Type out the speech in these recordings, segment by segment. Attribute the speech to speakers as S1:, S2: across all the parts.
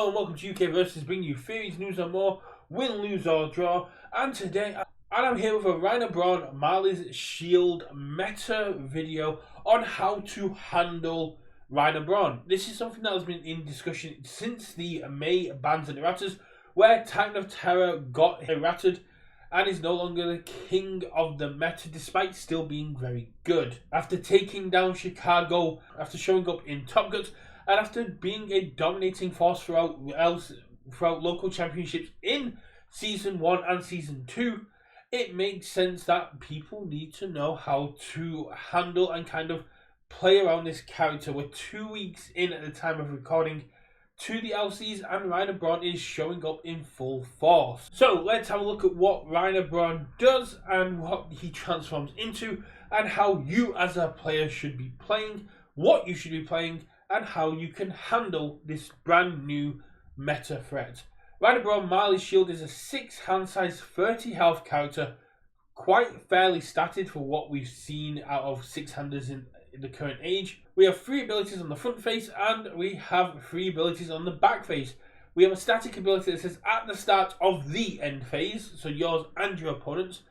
S1: Hello and welcome to Universus, bringing you theories, news and more, win, lose or draw. And today I'm here with a Reiner Braun Marley's Shield meta video on how to handle Reiner Braun. This is something that has been in discussion since the May bans and erratas, where Titan of Terror got errated and is no longer the king of the meta despite still being very good. After taking down Chicago, after showing up in Top Guts, and after being a dominating force throughout local championships in Season 1 and Season 2, it makes sense that people need to know how to handle and kind of play around this character. We're 2 weeks in at the time of recording to the LCs, and Reiner Braun is showing up in full force. So let's have a look at what Reiner Braun does and what he transforms into, and how you as a player should be playing, what you should be playing, and how you can handle this brand new meta threat. Reiner Braun Marley Shield is a 6 hand size 30 health character, quite fairly statted for what we've seen out of 6-handers in the current age. We have 3 abilities on the front face and we have 3 abilities on the back face. We have a static ability that says at the start of the end phase, so yours and your opponent's,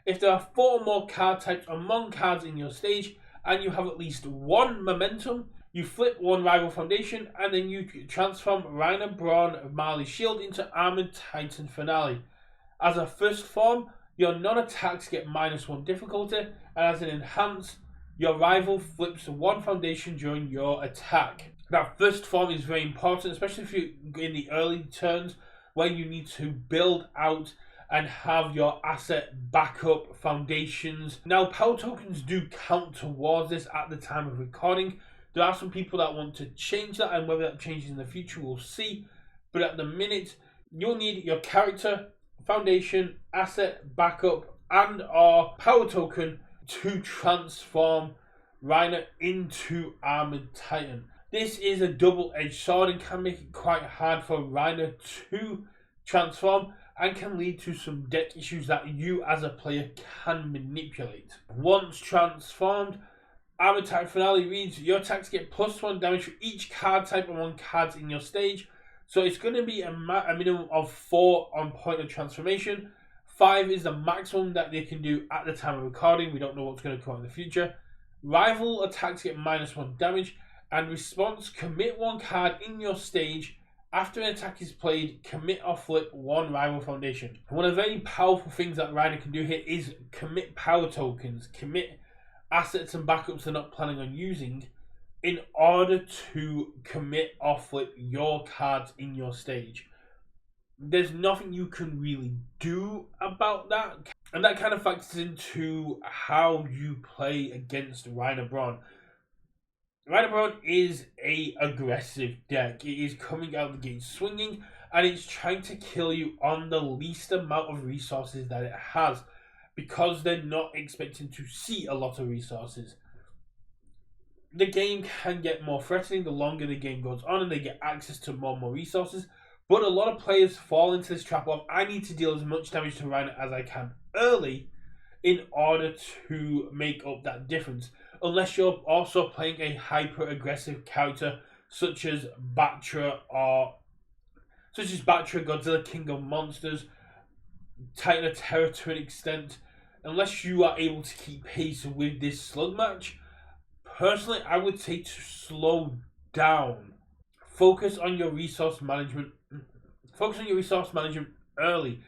S1: if there are 4 more card types among cards in your stage and you have at least 1 momentum, you flip 1 rival foundation and then you transform Reiner Braun Marley Shield into Armored Titan Finale. As a first form, your non-attacks get -1 difficulty, and as an enhance, your rival flips 1 foundation during your attack. That first form is very important, especially if you're in the early turns where you need to build out and have your asset backup foundations. Now, power tokens do count towards this at the time of recording. There are some people that want to change that, and whether that changes in the future, we'll see. But at the minute, you'll need your character, foundation, asset, backup, and or power token to transform Reiner into Armored Titan. This is a double-edged sword and can make it quite hard for Reiner to transform, and can lead to some deck issues that you as a player can manipulate. Once transformed, Armored Titan Finale reads, your attacks get +1 damage for each card type among cards in your stage. So it's going to be a minimum of 4 on point of transformation. 5 is the maximum that they can do at the time of recording. We don't know what's going to come out in the future. Rival attacks get -1 damage. And response, commit 1 card in your stage. After an attack is played, commit or flip 1 rival foundation. One of the very powerful things that Reiner can do here is commit power tokens. Commit assets and backups they're not planning on using in order to commit or flip your cards in your stage. There's nothing you can really do about that, and that kind of factors into how you play against Reiner Braun. Reiner Braun is a aggressive deck. It is coming out the gate swinging, and it's trying to kill you on the least amount of resources that it has, because they're not expecting to see a lot of resources. The game can get more threatening the longer the game goes on and they get access to more and more resources, but a lot of players fall into this trap of, I need to deal as much damage to Reiner as I can early in order to make up that difference, unless you're also playing a hyper-aggressive character such as Batra, Godzilla King of Monsters, Titan of Terror to an extent. Unless you are able to keep pace with this slug match, personally I would say to slow down. Focus on your resource management. Focus on your resource management early.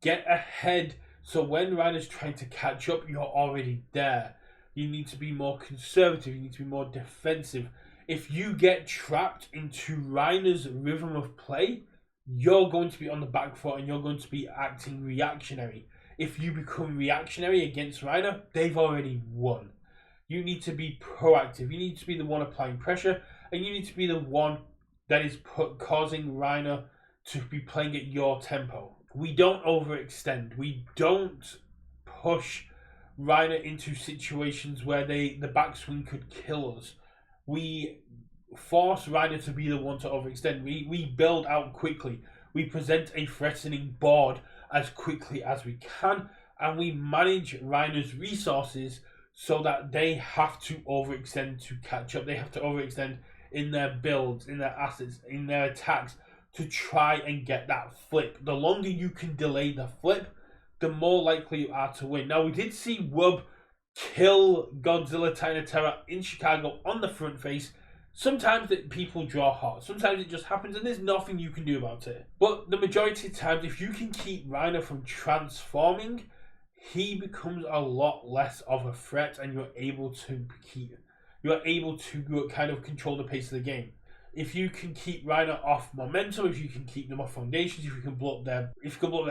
S1: Get ahead so when Reiner's trying to catch up, you're already there. You need to be more conservative. You need to be more defensive. If you get trapped into Reiner's rhythm of play, you're going to be on the back foot and you're going to be acting reactionary. If you become reactionary against Reiner, they've already won. You need to be proactive. You need to be the one applying pressure, and you need to be the one that is causing Reiner to be playing at your tempo. We don't overextend. We don't push Reiner into situations where the backswing could kill us. We force Reiner to be the one to overextend. We build out quickly. We present a threatening board as quickly as we can, and we manage Reiner's resources so that they have to overextend to catch up. They have to overextend in their builds, in their assets, in their attacks, to try and get that flip. The longer you can delay the flip, the more likely you are to win. Now, we did see Wub kill Godzilla Titan Terror in Chicago on the front face. Sometimes people draw hot. Sometimes it just happens and there's nothing you can do about it. But the majority of times, if you can keep Reiner from transforming, he becomes a lot less of a threat and you're able to kind of control the pace of the game. If you can keep Reiner off momentum, if you can keep them off foundations, if you can blow up their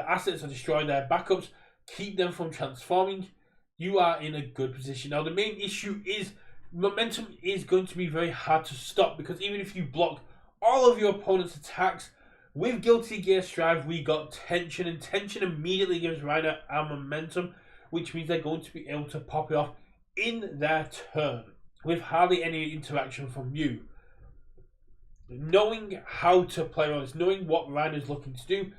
S1: assets or destroy their backups, keep them from transforming, you are in a good position. Now, the main issue is momentum is going to be very hard to stop, because even if you block all of your opponent's attacks, with Guilty Gear Strive, we got tension, and tension immediately gives Reiner our momentum, which means they're going to be able to pop it off in their turn with hardly any interaction from you. Knowing how to play around this, knowing what Reiner's looking to do,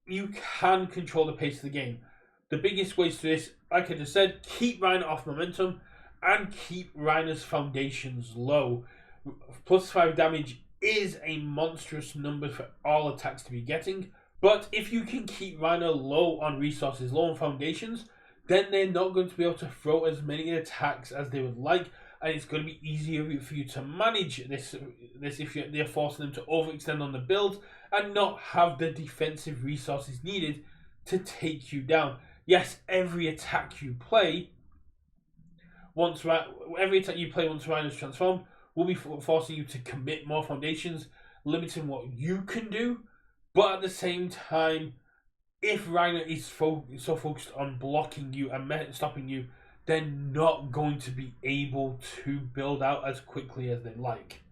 S1: you can control the pace of the game. The biggest ways to this, like I just said, keep Reiner off momentum and keep Reiner's foundations low. Plus 5 damage is a monstrous number for all attacks to be getting, but if you can keep Reiner low on resources, low on foundations, then they're not going to be able to throw as many attacks as they would like, and it's going to be easier for you to manage this if they're forcing them to overextend on the build and not have the defensive resources needed to take you down. Yes, every attack you play once Reiner's transformed will be forcing you to commit more foundations, limiting what you can do. But at the same time, if Reiner is so focused on blocking you and stopping you, they're not going to be able to build out as quickly as they like.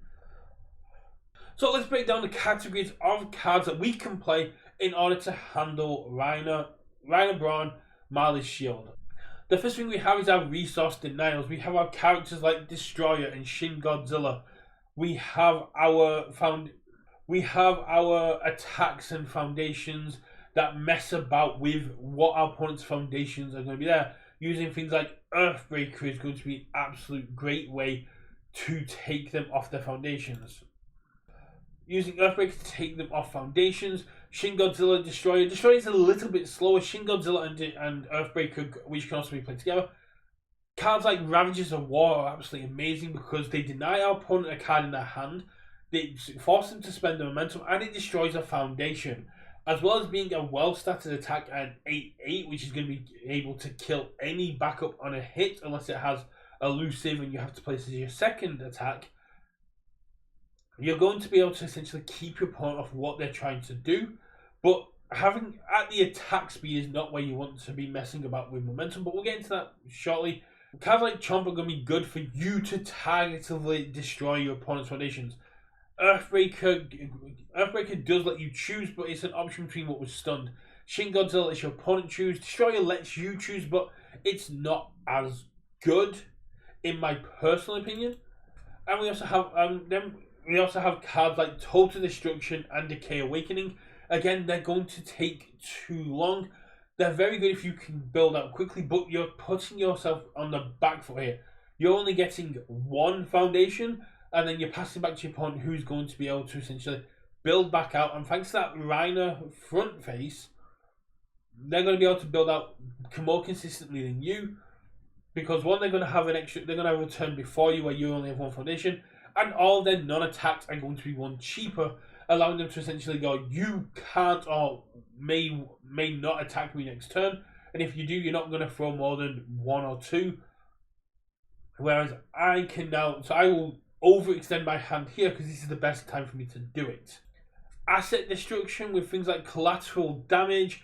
S1: So let's break down the categories of cards that we can play in order to handle Reiner Braun, Marley's shield. The first thing we have is our resource denials. We have our characters like Destroyer and Shin Godzilla. We have our attacks and foundations that mess about with what our opponent's foundations are going to be there. Using things like Earthbreaker is going to be an absolute great way to take them off their foundations. Using Earthbreaker to take them off foundations. Shin Godzilla, Destroyer. Destroyer is a little bit slower. Shin Godzilla and Earthbreaker, which can also be played together. Cards like Ravagers of War are absolutely amazing because they deny our opponent a card in their hand. They force them to spend the momentum, and it destroys a foundation. As well as being a well-statted attack at 8/8, which is going to be able to kill any backup on a hit unless it has elusive and you have to place it as your second attack. You're going to be able to essentially keep your opponent off what they're trying to do, but having at the attack speed is not where you want to be messing about with momentum, but we'll get into that shortly. Cards like Chomp are going to be good for you to targetively destroy your opponent's foundations. Earthbreaker does let you choose, but it's an option between what was stunned. Shin Godzilla lets your opponent choose. Destroyer lets you choose, but it's not as good, in my personal opinion. And we also have cards like Total Destruction and Decay Awakening. Again, they're going to take too long. They're very good if you can build out quickly, but you're putting yourself on the back foot here. You're only getting one foundation, and then you're passing back to your opponent, who's going to be able to essentially build back out. And thanks to that Reiner front face, they're going to be able to build out more consistently than you. Because one, they're going to have a turn before you where you only have one foundation, and all their non-attacks are going to be one cheaper, allowing them to essentially go, you can't or may not attack me next turn, and if you do, you're not going to throw more than one or two. Whereas I will overextend my hand here because this is the best time for me to do it. Asset destruction with things like collateral damage,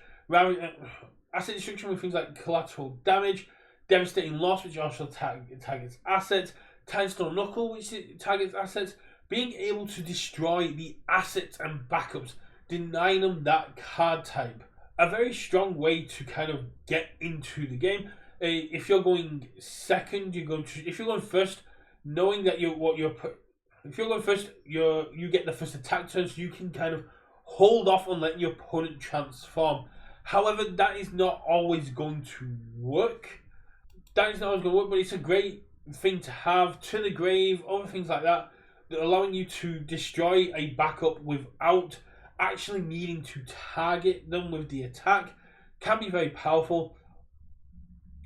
S1: devastating loss, which also targets assets, Timestone Knuckle, which targets assets, being able to destroy the assets and backups, denying them that card type. A very strong way to kind of get into the game. If you're going second, if you're going first, knowing that you get the first attack turn, so you can kind of hold off on letting your opponent transform. However, that is not always going to work. But it's a great thing to have. To the grave, other things like that. allowing you to destroy a backup without actually needing to target them with the attack, can be very powerful.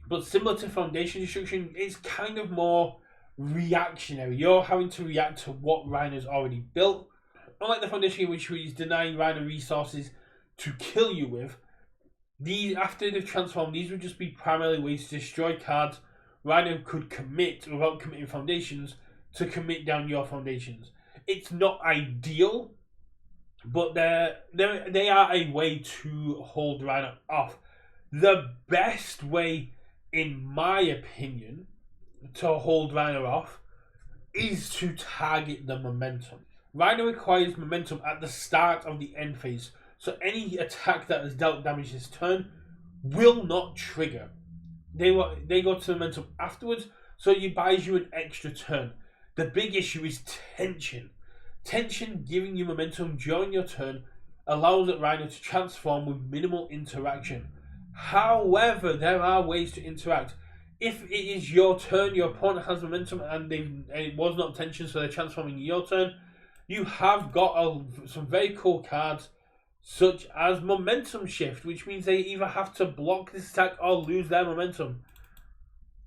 S1: But similar to Foundation Destruction, it's kind of more reactionary. You're having to react to what Reiner's already built. Unlike the Foundation, which is denying Reiner resources to kill you with, these, after they've transformed, these would just be primarily ways to destroy cards Reiner could commit without committing foundations to commit down your foundations. It's not ideal, but they are a way to hold Reiner off. The best way, in my opinion, to hold Reiner off is to target the momentum. Reiner requires momentum at the start of the end phase, so any attack that has dealt damage this turn will not trigger. They go to momentum afterwards, so it buys you an extra turn. The big issue is tension. Tension giving you momentum during your turn allows Reiner to transform with minimal interaction. However, there are ways to interact. If it is your turn, your opponent has momentum and it was not tension, so they're transforming your turn, you have got some very cool cards such as Momentum Shift, which means they either have to block this attack or lose their momentum.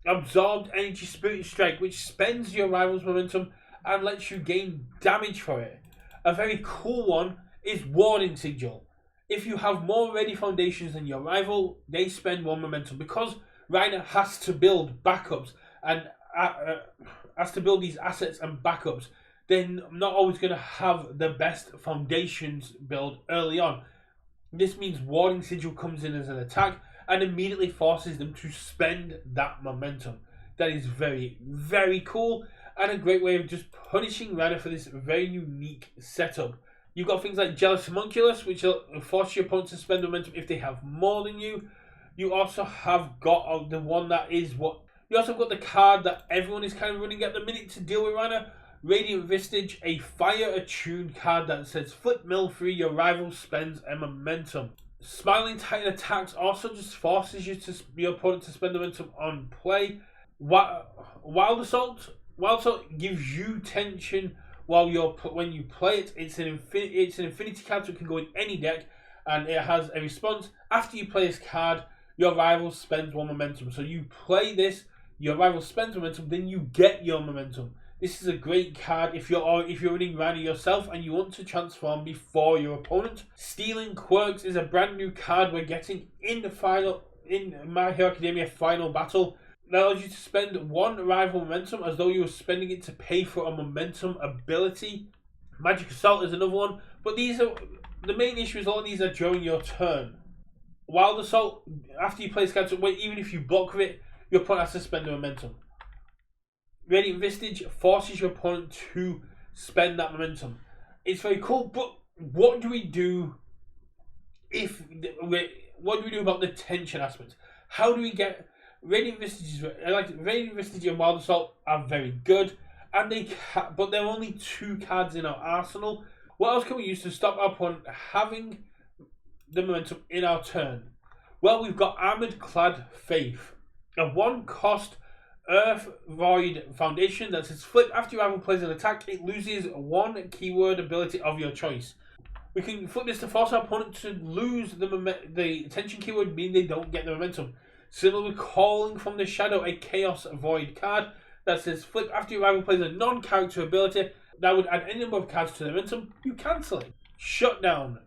S1: Absorbed Energy Spirit Strike, which spends your rival's momentum and lets you gain damage for it. A very cool one is Warding Sigil. If you have more ready foundations than your rival, they spend one momentum. Because Reiner has to build backups and has to build these assets and backups, they're not always going to have the best foundations build early on. This means Warding Sigil comes in as an attack and immediately forces them to spend that momentum. That is very, very cool and a great way of just punishing Reiner for this very unique setup. You've got things like Jealous Homunculus, which will force your opponent to spend momentum if they have more than you. You also have got the one that is what... You also got the card that everyone is kind of running at the minute to deal with Reiner. Radiant Vistage, a fire-attuned card that says flip mill free, your rival spends a momentum. Smiling Titan attacks also just forces your opponent to spend momentum on play. Wild Assault gives you tension when you play it. It's an infinity card, so it can go in any deck, and it has a response. After you play this card, your rival spends one momentum. So you play this, your rival spends momentum, then you get your momentum. This is a great card if you're running Reiner yourself and you want to transform before your opponent. Stealing Quirks is a brand new card we're getting in My Hero Academia Final Battle. That allows you to spend one rival momentum as though you were spending it to pay for a momentum ability. Magic Assault is another one, but the main issue is all of these are during your turn. Wild Assault, after you play this card, so even if you block with it, your opponent has to spend the momentum. Radiant Vistage forces your opponent to spend that momentum. It's very cool, but what do we do about the tension aspect? How do we get Radiant Vistage? Radiant Vistage and Wild Assault are very good, and but there are only 2 cards in our arsenal. What else can we use to stop our opponent having the momentum in our turn? Well, we've got Armored Clad Faith, a 1-cost Earth Void Foundation that says flip after your rival plays an attack, it loses 1 keyword ability of your choice. We can flip this to force our opponent to lose the tension keyword, meaning they don't get the momentum. Similarly, Calling from the Shadow, a Chaos Void card that says flip after your rival plays a non-character ability that would add any number of cards to the momentum, you cancel it. Shutdown.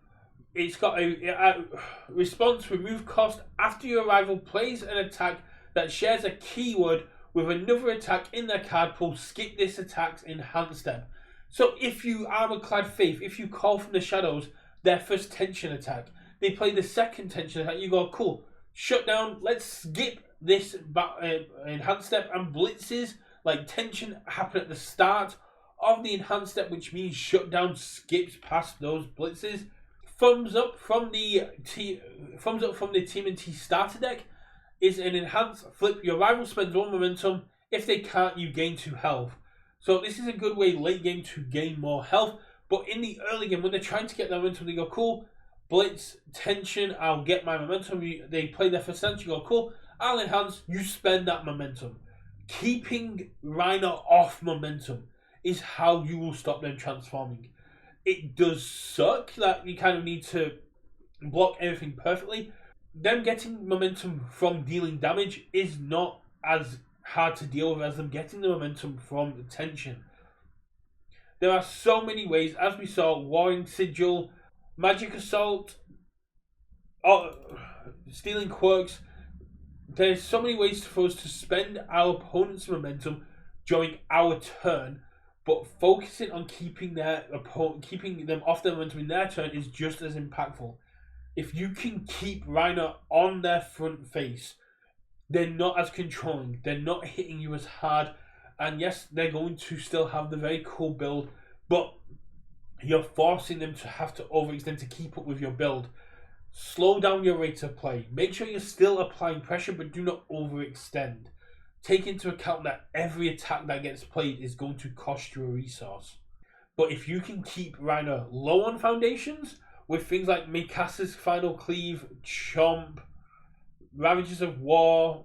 S1: It's got a response remove cost after your rival plays an attack that shares a keyword with another attack in their card pool. Skip this attack's enhanced step. So if you Armored Clad Faith, if you Call from the Shadows, their first tension attack, they play the second tension attack, you go, cool, shutdown, let's skip this enhanced step, and blitzes like tension happen at the start of the enhanced step, which means shutdown skips past those blitzes. Thumbs up from the TMNT starter deck is an enhanced flip. Your rival spends 1 momentum. If they can't, you gain 2 health. So this is a good way late game to gain more health. But in the early game, when they're trying to get their momentum, they go, cool, blitz, tension, I'll get my momentum. They play their first tension, you go, cool, I'll enhance, you spend that momentum. Keeping Reiner off momentum is how you will stop them transforming. It does suck that you kind of need to block everything perfectly. Them getting momentum from dealing damage is not as hard to deal with as them getting the momentum from tension. There are so many ways, as we saw, Warring Sigil, Magic Assault, stealing quirks. There's so many ways for us to spend our opponent's momentum during our turn, but focusing on keeping them off their momentum in their turn is just as impactful. If you can keep Reiner on their front face, they're not as controlling, they're not hitting you as hard, and yes, they're going to still have the very cool build, but you're forcing them to have to overextend to keep up with your build. Slow down your rate of play. Make sure you're still applying pressure, but do not overextend. Take into account that every attack that gets played is going to cost you a resource. But if you can keep Reiner low on foundations, with things like Mikasa's Final Cleave, Chomp, Ravages of War,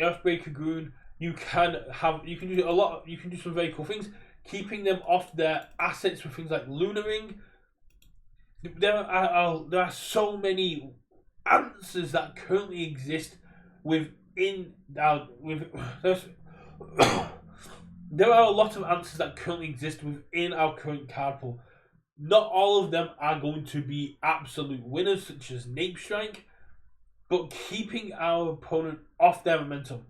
S1: Earthbreaker Goon, you can do some very cool things, keeping them off their assets with things like Lunar Ring. There are so many answers that currently exist within there are a lot of answers that currently exist within our current card pool. Not all of them are going to be absolute winners, such as Nape Strike, but keeping our opponent off their momentum.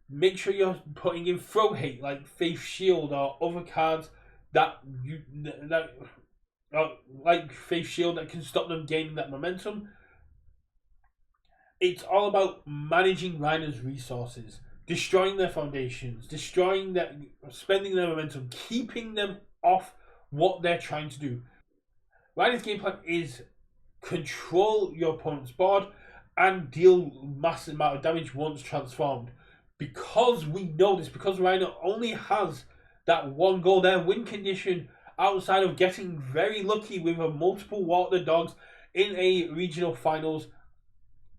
S1: Make sure you're putting in throw hate like Faith Shield or other cards like Faith Shield that can stop them gaining that momentum. It's all about managing Reiner's resources, destroying their foundations, spending their momentum, keeping them off what they're trying to do. Reiner's game plan is control your opponent's board and deal massive amount of damage once transformed. Because we know this, because Reiner only has that one goal, their win condition outside of getting very lucky with a multiple water dogs in a regional finals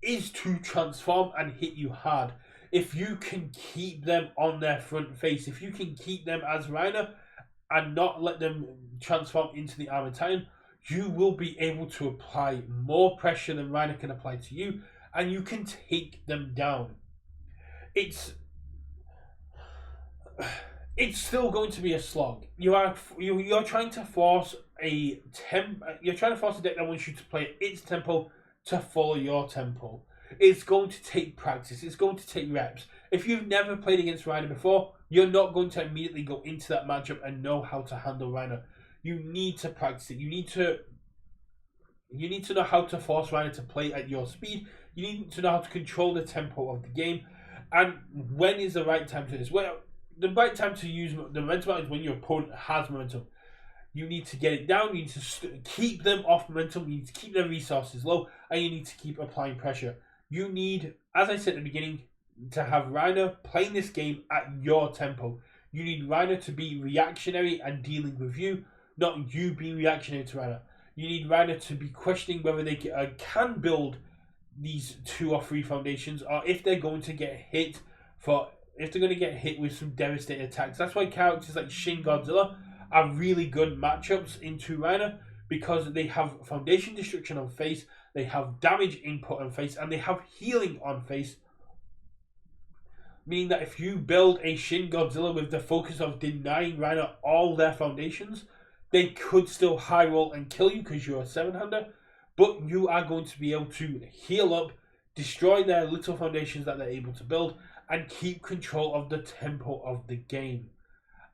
S1: is to transform and hit you hard. If you can keep them on their front face, if you can keep them as Reiner and not let them transform into the Armored Titan, you will be able to apply more pressure than Reiner can apply to you, and you can take them down. It's still going to be a slog. You're trying to force a deck that wants you to play at its tempo to follow your tempo. It's going to take practice. It's going to take reps. If you've never played against Reiner before, you're not going to immediately go into that matchup and know how to handle Reiner. You need to practice it. You need to know how to force Reiner to play at your speed. You need to know how to control the tempo of the game. And when is the right time to do this? Well, the right time to use the momentum is when your opponent has momentum. You need to get it down. You need to keep them off momentum. You need to keep their resources low, and you need to keep applying pressure. You need, as I said at the beginning, to have Reiner playing this game at your tempo. You need Reiner to be reactionary and dealing with you, not you being reactionary to Reiner. You need Reiner to be questioning whether they can build these 2 or 3 foundations, or if they're going to get hit with some devastating attacks. That's why characters like Shin Godzilla are really good matchups into Reiner, because they have foundation destruction on face, they have damage input on face, and they have healing on face. Meaning that if you build a Shin Godzilla with the focus of denying Reiner all their foundations, they could still high roll and kill you because you're a 7-hander, but you are going to be able to heal up, destroy their little foundations that they're able to build, and keep control of the tempo of the game.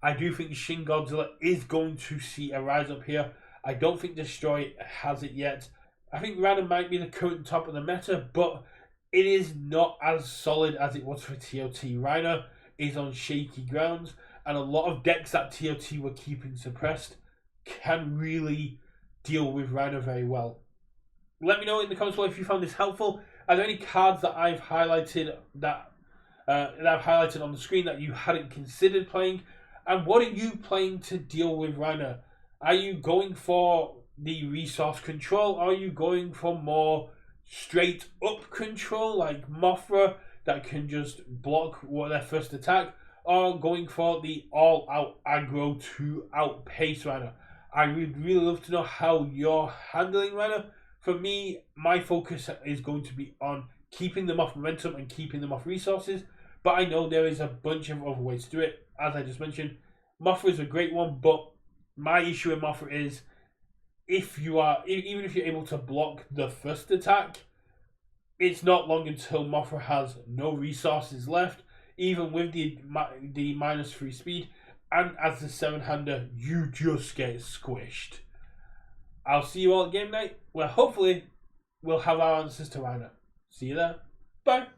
S1: I do think Shin Godzilla is going to see a rise up here. I don't think Destroy has it yet. I think Reiner might be the current top of the meta, but it is not as solid as it was for TOT. Reiner is on shaky grounds, and a lot of decks that TOT were keeping suppressed can really deal with Reiner very well. Let me know in the comments below if you found this helpful. Are there any cards that I've highlighted on the screen that you hadn't considered playing? And what are you playing to deal with Reiner? Are you going for the resource control? Or are you going for more straight up control like Mothra that can just block their first attack? or going for the all-out aggro to outpace Reiner. I would really love to know how you're handling Reiner. For me, my focus is going to be on keeping them off momentum and keeping them off resources. But I know there is a bunch of other ways to do it. As I just mentioned, Mothra is a great one, but my issue with Mothra is even if you're able to block the first attack, it's not long until Mothra has no resources left, even with the -3 speed, and as the 7-hander, you just get squished. I'll see you all at game night, where hopefully we'll have our answers to Reiner. See you there. Bye.